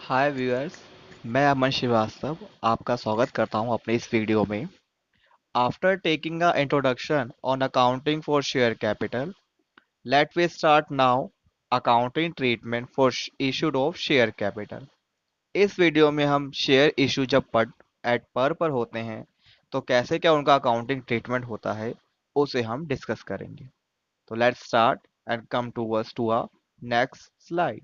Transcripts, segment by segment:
हाय viewers. मैं अमन श्रीवास्तव आपका स्वागत करता हूं अपने इस वीडियो में। After taking a introduction on accounting for share capital, let we start now accounting treatment for issued of share capital. इस वीडियो में हम शेयर इशू जब पर होते हैं तो कैसे क्या उनका अकाउंटिंग ट्रीटमेंट होता है उसे हम डिस्कस करेंगे। तो let's start and come towards to a next slide.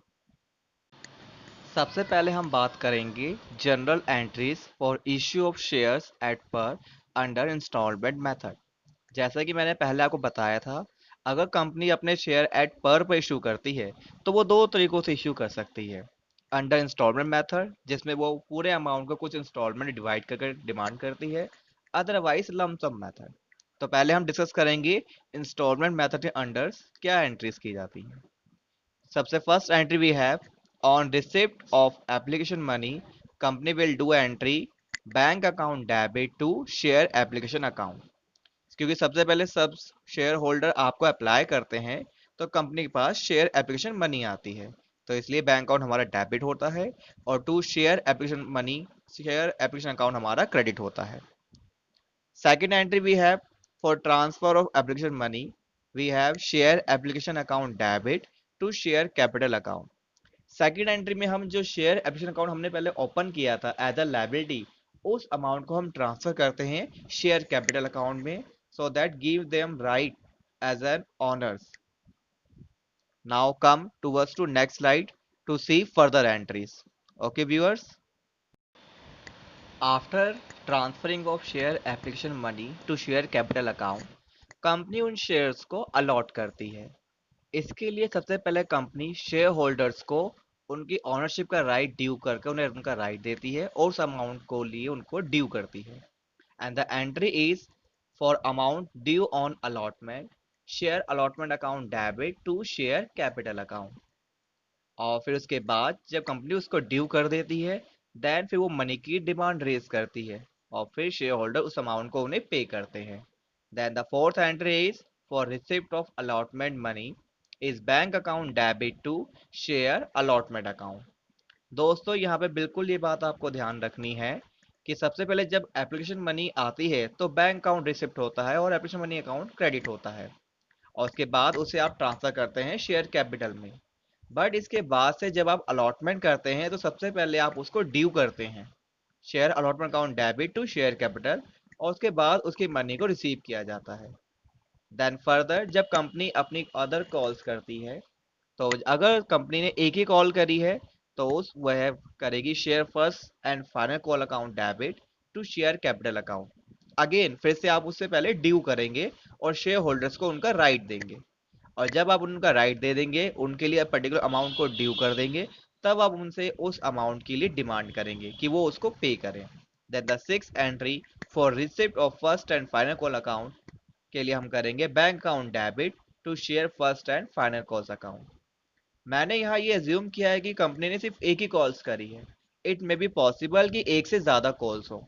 सबसे पहले हम बात करेंगे general entries for issue of shares at par under instalment method. जैसा कि मैंने पहले आपको बताया था, अगर कंपनी अपने शेयर एट पर इशू करती है तो वो दो तरीकों से इशू कर सकती है। अंडर इंस्टॉलमेंट मेथड, जिसमें वो पूरे अमाउंट को कुछ इंस्टॉलमेंट डिवाइड करके डिमांड करती है। Otherwise lump sum method. तो पहले हम डिस्कस करेंगे इंस्टॉलमेंट मेथड के अंडर क्या एंट्रीज की जाती हैं। सबसे first entry we have on receipt of application money, company will do entry bank account debit to share application account. क्योंकि सबसे पहले सब शेयर होल्डर आपको अप्लाई करते हैं तो कंपनी के पास शेयर एप्लीकेशन मनी आती है, तो इसलिए बैंक अकाउंट हमारा डेबिट होता है और to share application money share application account हमारा क्रेडिट होता है। Second entry we have for transfer of application money, we have share application account debit to share capital account. Second entry में हम जो शेयर एप्लीकेशन अकाउंट हमने पहले open किया था एज अ लाइबिलिटी, उस अमाउंट को हम ट्रांसफर करते हैं शेयर कैपिटल अकाउंट में, so that give them right as an owners. Now come towards to next slide to see further entries. Okay viewers, after transferring of share application money to share capital account, company उन shares को allot करती है। इसके लिए सबसे पहले company share holders को उनकी ऑनरशिप का राइट ड्यू करके उन्हें उनका राइट देती है और उस अमाउंट को लिए उनको ड्यू करती है। And the entry is for amount due on allotment, share allotment account debit to share capital account. और फिर उसके बाद जब कंपनी उसको ड्यू कर देती है, देन फिर वो मनी की डिमांड रेज करती है और फिर शेयर होल्डर उस अमाउंट को उन्हें पे करते हैं। Then the fourth entry is for receipt of allotment money is bank account debit to share allotment account. दोस्तों, यहाँ पे बिल्कुल ये बात आपको ध्यान रखनी है कि सबसे पहले जब एप्लीकेशन मनी आती है तो बैंक अकाउंट रिसिप्ट होता है और एप्लीकेशन मनी अकाउंट क्रेडिट होता है, और उसके बाद उसे आप ट्रांसफर करते हैं शेयर कैपिटल में। बट इसके बाद से जब आप अलॉटमेंट करते हैं तो सबसे पहले आप उसको ड्यू करते हैं, share allotment account debit to share capital, और उसके बाद उसकी मनी को रिसीव किया जाता है। देन फर्दर जब कंपनी अपनी अदर कॉल्स करती है, तो अगर कंपनी ने एक ही कॉल करी है तो उस वह करेगी share first and final call account debit to share capital account. Again फिर से आप उससे पहले ड्यू करेंगे और शेयर होल्डर्स को उनका राइट देंगे, और जब आप उनका राइट दे देंगे, उनके लिए पर्टिकुलर अमाउंट को ड्यू कर देंगे, तब आप उनसे उस अमाउंट के लिए डिमांड करेंगे कि वो उसको पे करें। Then the six entry for receipt of first and final call account के लिए हम करेंगे bank account debit to share first and final calls account. मैंने यहाँ ये एज्यूम किया है कि कंपनी ने सिर्फ एक ही कॉल्स करी है। इट मे बी पॉसिबल कि एक से ज़्यादा कॉल्स हो।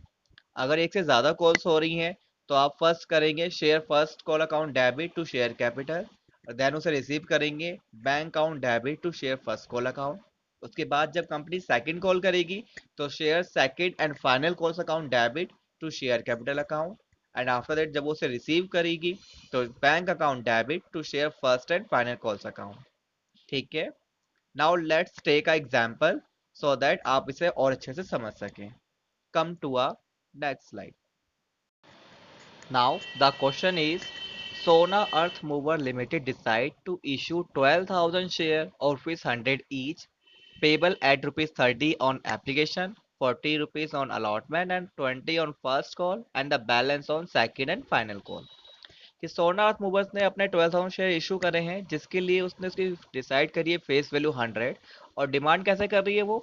अगर एक से ज़्यादा कॉल्स हो रही हैं तो आप फर्स्ट करेंगे share first call account debit to share capital, then उसे रिसीव करेंगे bank account debit to share first call account. उसके बाद जब कंपनी सेकंड कॉल करेगी तो share second and final calls account debit to share capital account, and after that जब वो उसे रिसीव करेगी तो bank account debit to share first and final calls account. ठीक है, now let's take a example so that आप इसे और अच्छे से समझ सकें। Come to a next slide. Now the question is, Sona Earth Mover Limited decide to issue 12,000 share of rupees 100 each, payable at rupees 30 on application, 40 rupees on allotment and 20 on first call and the balance on second and final call। कि सोना earth movers ने अपने 12,000 share issue करे हैं, जिसके लिए उसने उसकी डिसाइड करी है फेस वैल्यू 100, और डिमांड कैसे कर रही है वो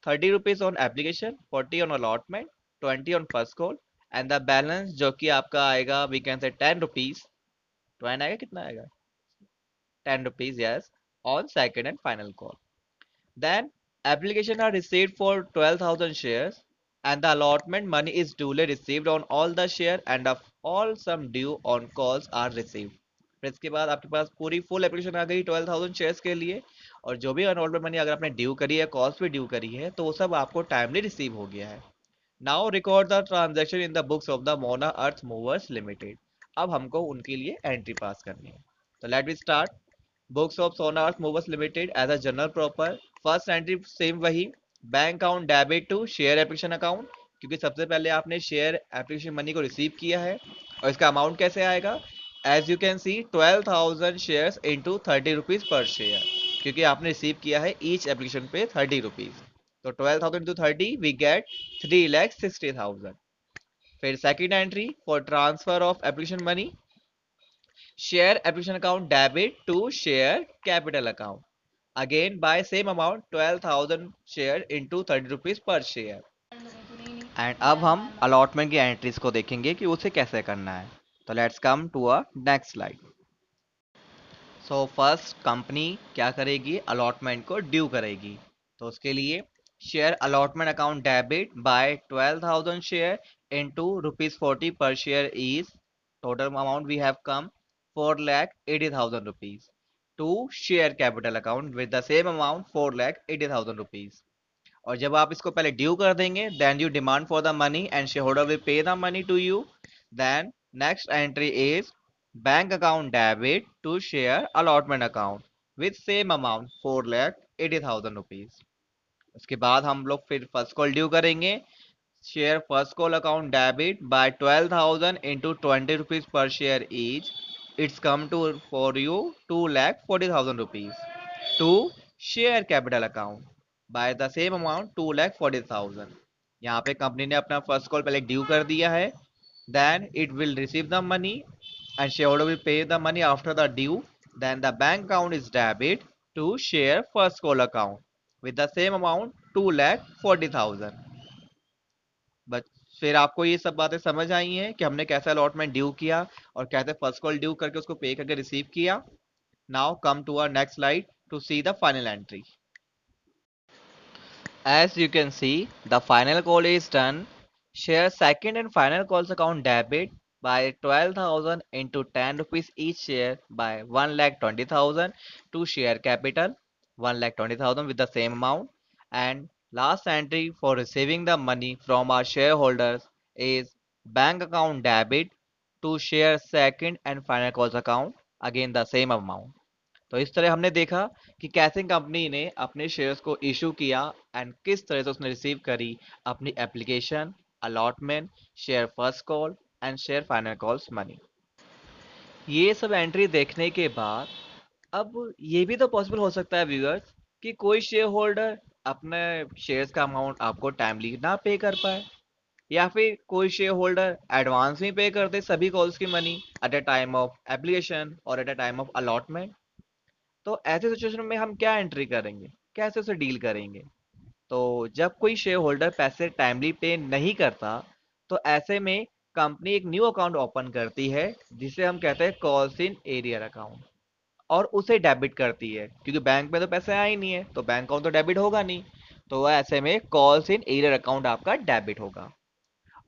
30 rupees on application, 40 on allotment, 20 on first call and the balance जो कि आपका आएगा वी कैन से 10 रुपीज, 20 आएगा कितना आएगा 10 rupees, yes, on second and final call. Then application are received for 12,000 shares and the allotment money is duly received on all the share and of all sum due on calls are received। फिर इसके बाद आपके पास पूरी full application आ गई 12,000 shares के लिए, और जो भी अलॉटमेंट मनी अगर आपने ड्यू करी है, कॉस्ट भी ड्यू करी है, तो वो सब आपको टाइमली रिसीव हो गया है। Now record the transaction in the books of the Mona earth movers limited. अब हमको उनके लिए एंट्री पास करनी है। तो let we start. Books of Sona earth movers limited as a journal proper. First entry same वही, bank account debit to share application account, क्योंकि सबसे पहले आपने शेयर एप्लीकेशन मनी को रिसीव किया है। और इसका अमाउंट कैसे आएगा? As you can C 12,000 shares into 30 rupees per share, क्योंकि आपने रिसीव किया है ईच एप्लीकेशन पे 30 रुपीज। तो 12,000 इंटू 30 वी गेट 3,60,000। फिर second entry for transfer of application money, share application account debit to share capital account, again by same amount 12,000 share into 30 rupees per share. And अब हम allotment की entries को देखेंगे कि उसे कैसे करना है। तो let's come to a next slide. So first company क्या करेगी? अलॉटमेंट को ड्यू करेगी। तो उसके लिए share allotment account debit by 12,000 share into ₹40 per share is, total amount we have come 4,80,000 rupees, to share capital account with the same amount 4,80,000 rupees. और जब आप इसको पहले ड्यू कर देंगे, then you demand for the money and shareholder will पे the money to you. Then next entry is bank account debit to share allotment account with same amount 4,80,000 rupees. उसके बाद हम लोग फिर फर्स्ट कॉल ड्यू करेंगे। Share first call account debit by 12,000 into 20 rupees per share each, it's come to for you 2,40,000 rupees, to share capital account by the same amount 2,40,000। यहाँ पे company ने अपना फर्स्ट कॉल पहले due कर दिया है, then it will receive the money and shareholder will pay the money after the due. Then the bank account is debit to share first call account with the same amount 2,40,000। But फिर आपको ये सब बातें समझ आई हैं कि हमने कैसे अलॉटमेंट ड्यू किया और कैसे फर्स्ट कॉल ड्यू करके उसको पे करके रिसीव किया। Now come to our next slide to see the final entry. As you can see, the final call is done. Share second and final calls account debit by 12,000 into 10 rupees each share by 1,20,000 to share capital 1,20,000 with the same amount. And last entry for receiving the money from our shareholders is bank account debit to share second and final calls account, again the same amount. तो इस तरह हमने देखा कि कैसे company ने अपने shares को इशू किया एंड किस तरह से उसने रिसीव करी अपनी application, allotment, share first call and share final calls money. ये सब एंट्री देखने के बाद अब ये भी तो पॉसिबल हो सकता है व्यूअर्स कि कोई शेयर होल्डर अपने शेयर्स का अमाउंट आपको टाइमली ना पे कर पाए, या फिर कोई शेयर होल्डर एडवांस में पे कर दे सभी कॉल्स की money at a time of application और at a time of allotment. तो ऐसे सिचुएशन में हम क्या एंट्री करेंगे, कैसे उसे डील करेंगे? तो जब कोई शेयर होल्डर पैसे टाइमली पे नहीं करता, तो ऐसे में कंपनी एक न्यू अकाउंट ओपन करती है जिसे हम कहते हैं कॉल्स इन एरियर अकाउंट, और उसे डेबिट करती है, क्योंकि बैंक में तो पैसे आए नहीं है तो बैंक अकाउंट तो डेबिट होगा नहीं। तो ऐसे में कॉल्स इन एरियर अकाउंट आपका डेबिट होगा।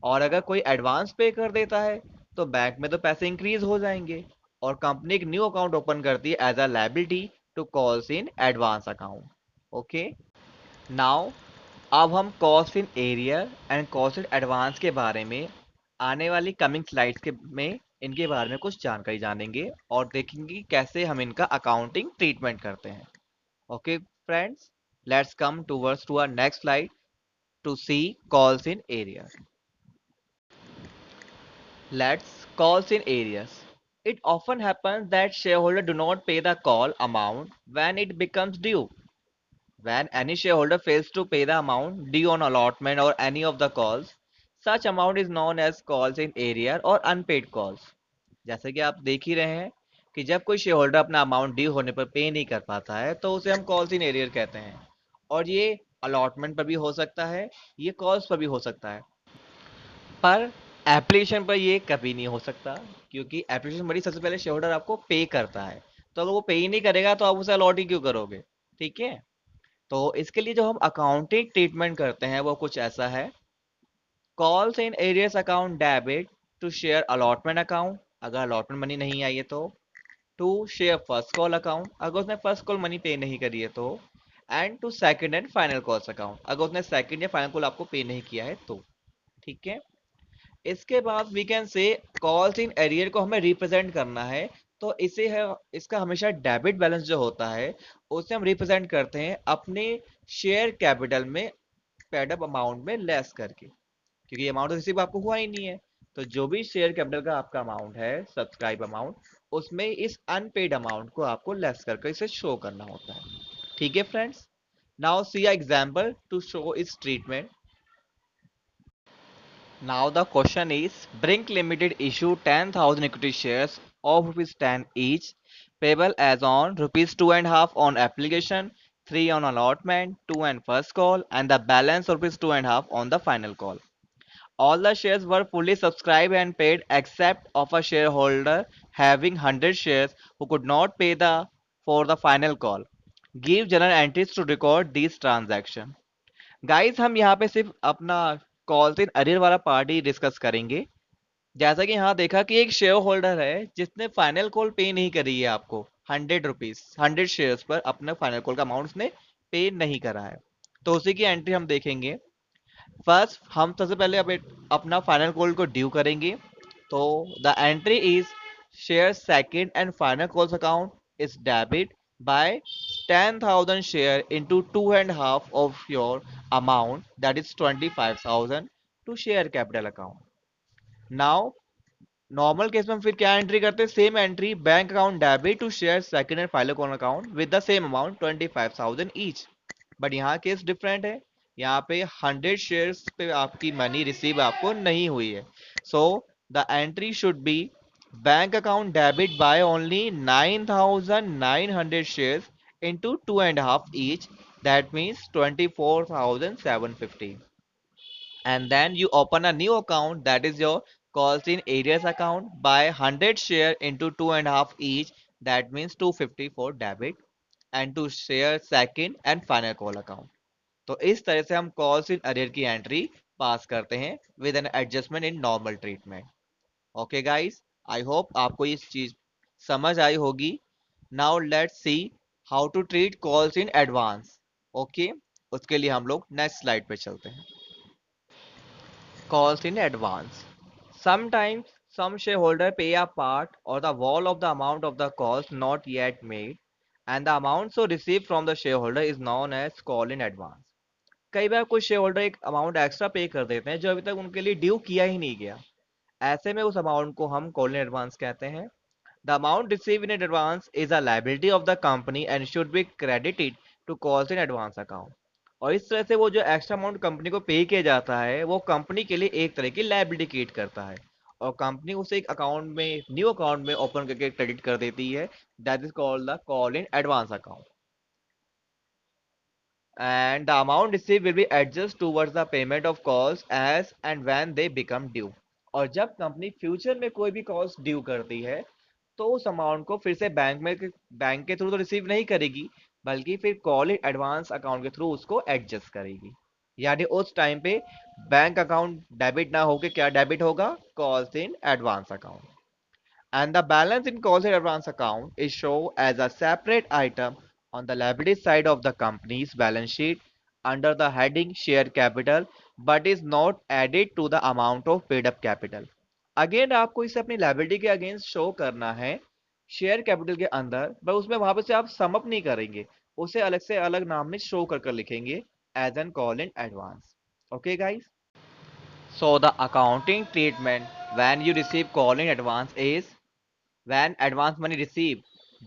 और अगर कोई एडवांस पे कर देता है तो बैंक में तो पैसे इंक्रीज हो जाएंगे, और कंपनी एक न्यू अकाउंट ओपन करती है as a liability to calls in advance account. Okay, now अब हम cost in arrear and cost in advance के बारे में आने वाली कमिंग स्लाइड्स के में इनके बारे में कुछ जानकारी जानेंगे और देखेंगे कि कैसे हम इनका अकाउंटिंग ट्रीटमेंट करते हैं। Okay friends, let's come towards to our next slide to see calls in arrear. Let's calls in areas. It often happens that shareholders do not pay the call amount when it becomes due. When any shareholder fails to pay the amount due on allotment or any of the calls, such amount is known as calls in arrear or unpaid calls. जैसे कि आप देख ही रहे हैं कि जब कोई share holder अपना अमाउंट ड्यू होने पर पे नहीं कर पाता है तो उसे हम कॉल्स इन एरियर कहते हैं। और ये अलॉटमेंट पर भी हो सकता है, ये कॉल्स पर भी हो सकता है, पर एप्लीकेशन पर ये कभी नहीं हो सकता, क्योंकि एप्लीकेशन बड़ी सबसे पहले शेयर होल्डर आपको पे करता है। तो अगर वो पे ही नहीं करेगा तो आप उसे अलॉट ही क्यों करोगे? ठीक है, तो इसके लिए जो हम अकाउंटिंग ट्रीटमेंट करते हैं वो कुछ ऐसा है। Calls in arrears account debit to share allotment account, अगर अलॉटमेंट मनी नहीं आई है तो, to share first call account अगर उसने फर्स्ट कॉल मनी पे नहीं करी है तो, and to second and final calls account अगर उसने सेकंड या फाइनल कॉल आपको पे नहीं किया है तो। ठीक है। इसके बाद we can say calls in arrear को हमें रिप्रेजेंट करना है, तो इसे है इसका हमेशा डेबिट बैलेंस जो होता है उसे हम रिप्रेजेंट करते हैं अपने शेयर कैपिटल में पेड अप अमाउंट में लेस करके, क्योंकि अमाउंट तो रिसीव आपको हुआ ही नहीं है। तो जो भी शेयर कैपिटल का आपका अमाउंट है, सब्सक्राइब अमाउंट, उसमें इस अनपेड अमाउंट को आपको लेस करके इसे शो करना होता है। ठीक है friends, now see example to show इस treatment. Now the question is, Brink Limited issue 10,000 equity shares of rupees 10 each, payable as on rupees 2.5 on application, 3 on allotment, 2 on first call, and the balance of rupees 2.5 on the final call. All the shares were fully subscribed and paid except of a shareholder having 100 shares who could not pay the for the final call. Give journal entries to record these transactions. Guys हम यहाँ पे सिर्फ अपना calls in arrear वाला part ही discuss करेंगे। जैसा कि यहाँ देखा कि एक शेयर होल्डर है जिसने फाइनल कॉल पे नहीं करी है आपको 100 रुपीज, 100 शेयर्स पर अपना फाइनल कॉल का अमाउंट उसने पे नहीं करा है, तो उसी की एंट्री हम देखेंगे। फर्स्ट हम सबसे पहले अपना फाइनल कॉल को ड्यू करेंगे। तो the entry is share second and final calls account is debit by 10,000 share into 2.5 of your amount that is 25,000 to share capital account. Now normal case में हम फिर क्या एंट्री करते हैं, same entry, bank account debit to share second and final call account with the same amount 25,000 each. But यहाँ case different है, यहाँ पे 100 शेयर्स पे आपकी मनी रिसीव आपको नहीं हुई है। So the entry should be bank account debit by only 9,900 shares into 2.5 each, that means 24,750, and then you open a new account that is your calls in areas account by 100 share into 2.5 each, that means 250 for debit and to share second and final call account। तो इस तरह से हम calls in arrear की entry pass करते हैं with an adjustment in normal treatment. Okay guys, I hope आपको ये चीज समझ आई होगी। Now let's see how to treat calls in advance. Okay, उसके लिए हम लोग नेक्स्ट स्लाइड पे चलते हैं। Calls in advance. Sometimes some shareholder pay a part or the whole of the amount of the calls not yet made, and the amount so received from the shareholder is known as call in advance। कई बार कुछ share holder एक amount extra पे कर देते हैं जो अभी तक उनके लिए ड्यू किया ही नहीं गया। ऐसे में उस अमाउंट को हम कॉल इन एडवांस कहते हैं। The amount receive in advance is a liability of the company and should be credited to calls in advance account. और इस तरह से वो जो एक्स्ट्रा अमाउंट कंपनी को पे किया जाता है वो कंपनी के लिए एक तरह की लायबिलिटी क्रिएट करता है, और कंपनी उसे एक अकाउंट में, न्यू अकाउंट में ओपन करके क्रेडिट कर देती है। That is called the call in advance account, and the amount received will be adjusted towards the payment of calls as and when they become due। और जब company future में कोई भी कॉल्स ड्यू करती है तो उस अमाउंट को फिर से बैंक के थ्रू तो रिसीव नहीं करेगी, बल्कि फिर कॉल इन एडवांस अकाउंट के थ्रू उसको एडजस्ट करेगी। यानी उस टाइम पे बैंक अकाउंट डेबिट ना होके क्या डेबिट होगा, calls in advance account. And the balance in call advance account is shown as a separate item on the liability side of the company's balance sheet under the heading share capital, but is not added to the amount of paid up capital। Again आपको इसे अपनी liability के against show करना है share capital के अंदर, पर उसमें वहां पे से आप सम अप नहीं करेंगे, उसे अलग से अलग नाम में शो कर कर लिखेंगे as an call in advance. Okay guys, so the accounting treatment when you receive call in advance is when advance money received,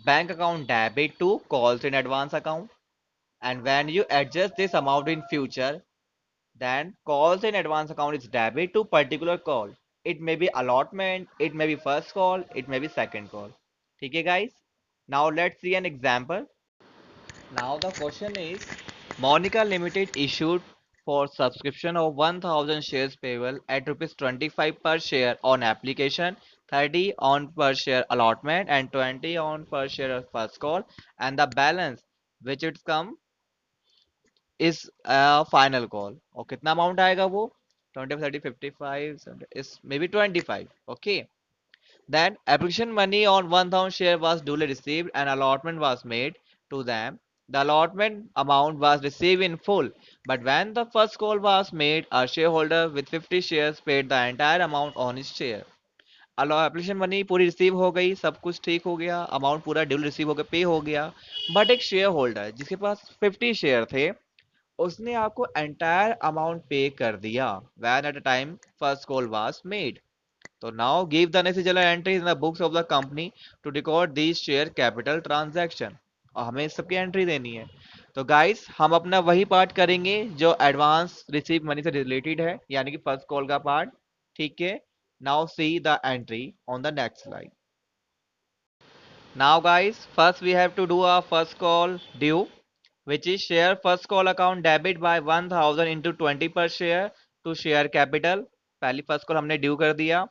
bank account debit to calls in advance account, and when you adjust this amount in future, then calls in advance account is debit to particular call। It may be allotment, it may be first call, it may be second call। ठीक है guys, now let's see an example। Now the question is, Monica Limited issued for subscription of 1,000 shares payable at rupees 25 per share on application, 30 on per share allotment, and 20 on per share first call, and the balance which it's come is a final call। और कितना amount आएगा वो, 20, 30, 55 इस may be 25। Okay, Then application money on 1000 share was duly received and allotment was made to them. The allotment amount was received in full, but when the first call was made, a shareholder with 50 shares paid the entire amount on his share. Application money पूरी receive हो गई, सब कुछ ठीक हो गया, amount पूरा due receive हो गया, पे हो गया, बट एक शेयर होल्डर जिसके पास 50 शेयर थे, उसने आपको एंटायर अमाउंट पे कर दिया when at a time first call was made. तो now give the necessary entries in the books of the company to record these share capital transaction. और हमें इस सबकी एंट्री देनी है. तो गाइस हम अपना वही पार्ट करेंगे जो एडवांस रिसीव मनी से रिलेटेड है, यानी कि फर्स्ट कॉल का पार्ट. ठीक है. Now see the entry on the next slide. Now guys, first we have to do a first call due, which is share first call account debit by 1000 into 20 per share to share capital. पहली first call हमने due कर दिया.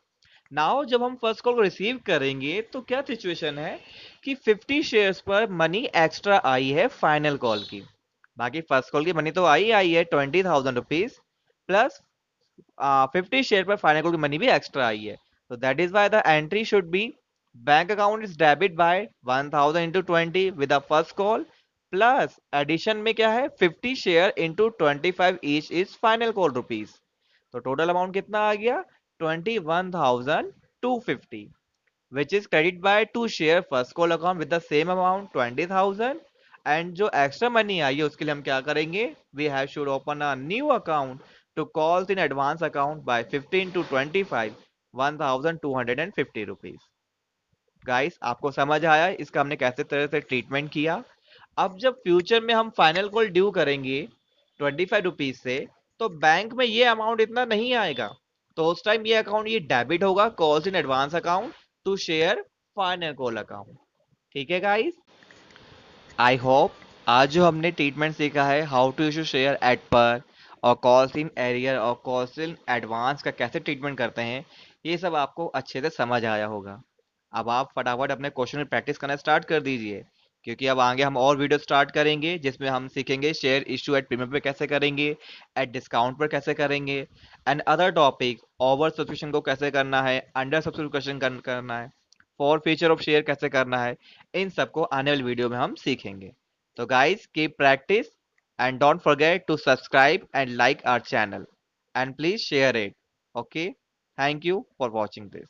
Now जब हम first call को receive करेंगे तो क्या सिचुएशन है कि 50 शेयर्स पर मनी एक्स्ट्रा आई है फाइनल कॉल की. बाकी फर्स्ट कॉल की मनी तो आई है 20,000 rupees plus 50 share per final call की मनी भी एक्स्ट्रा आई है. तो that is why the entry should be bank account is debit by 1000 into 20 with the first call plus addition में क्या है 50 share into 25 each is final call rupees. तो total amount कितना आ गया 21,250 which is credit by to share first call account with the same amount 20,000. And जो extra money आई है उसके लिए हम क्या करेंगे, we have should open a new account to calls in advance account by 15 to 25 1,250 rupees. Guys आपको समझ आया इसका हमने कैसे तरह से ट्रीटमेंट किया. अब जब फ्यूचर में हम फाइनल कॉल ड्यू करेंगे 25 रुपीज से, तो बैंक में ये अमाउंट इतना नहीं आएगा. तो उस टाइम ये अकाउंट ये डेबिट होगा calls in advance account to share final call account. ठीक है गाइस. आई होप आज जो हमने ट्रीटमेंट सीखा है how to issue share at par और कॉल्स इन एरियर और कॉल्स इन एडवांस का कैसे ट्रीटमेंट करते हैं, ये सब आपको अच्छे से समझ आया होगा. अब आप फटाफट अपने क्वेश्चन में प्रैक्टिस करना स्टार्ट कर दीजिए, क्योंकि अब आगे हम और वीडियो स्टार्ट करेंगे जिसमें हम सीखेंगे शेयर इशू एट प्रीमियम पे कैसे करेंगे, एट डिस्काउंट पर कैसे करेंगे, and other topic over subscription को कैसे करना है, अंडर सब्सक्रिप्शन करना है, फॉर फीचर ऑफ शेयर कैसे करना है. इन सबको आने वाली वीडियो में हम सीखेंगे. तो guys keep practice and don't forget to subscribe and like our channel and please share it. Okay. Thank you for watching this.